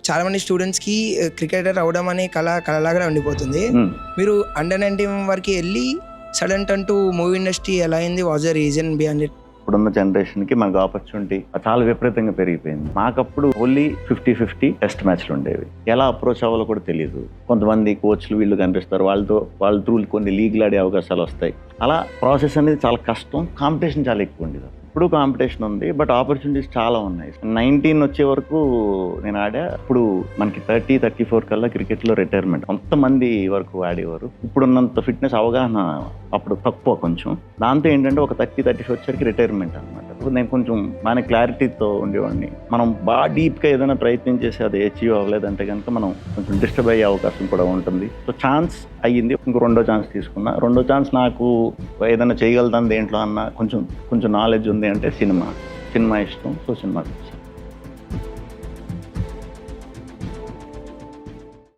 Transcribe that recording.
చాలా మంది స్టూడెంట్స్కి క్రికెటర్ అవడం అనే కళలాగా ఉండిపోతుంది. మీరు అండర్-19 వరకు వెళ్ళి sudden turn to movie industry ఎలా అయింది? Was the reason behind it? ఇప్పుడున్న జనరేషన్కి మనకు ఆపర్చునిటీ చాలా విపరీతంగా పెరిగిపోయింది. మాకప్పుడు ఓన్లీ 50-50 టెస్ట్ మ్యాచ్లు ఉండేవి. ఎలా అప్రోచ్ అవ్వాలో కూడా తెలియదు. కొంతమంది కోచ్లు వీళ్ళు కనిపిస్తారు, వాళ్ళ త్రూ కొన్ని లీగ్లు ఆడే అవకాశాలు వస్తాయి. అలా ప్రాసెస్ అనేది చాలా కష్టం. కాంపిటీషన్ చాలా ఎక్కువ ఉండేది. ఇప్పుడు కాంపిటీషన్ ఉంది, బట్ ఆపర్చునిటీస్ చాలా ఉన్నాయి. 19 వచ్చే వరకు నేను ఆడా. ఇప్పుడు మనకి 30-34 కల్లా క్రికెట్లో రిటైర్మెంట్. కొంతమంది వరకు ఆడేవారు. ఇప్పుడున్నంత ఫిట్నెస్ అవగాహన అప్పుడు తక్కువ కొంచెం. దాంతో ఏంటంటే ఒక 30-35 వచ్చేసరికి రిటైర్మెంట్ అనమాట. ఇప్పుడు నేను కొంచెం మన క్లారిటీతో ఉండేవాడిని. మనం బాగా డీప్గా ఏదైనా ప్రయత్నం చేసి అది అచీవ్ అవ్వలేదంటే కనుక మనం కొంచెం డిస్టర్బ్ అయ్యే అవకాశం కూడా ఉంటుంది. సో ఛాన్స్ అయ్యింది, ఇంకో రెండో ఛాన్స్ తీసుకున్నా. రెండో ఛాన్స్ నాకు ఏదైనా చేయగలుగుతాను దేంట్లో అన్న కొంచెం నాలెడ్జ్ ఉంది అంటే సినిమా ఇష్టం. So cinema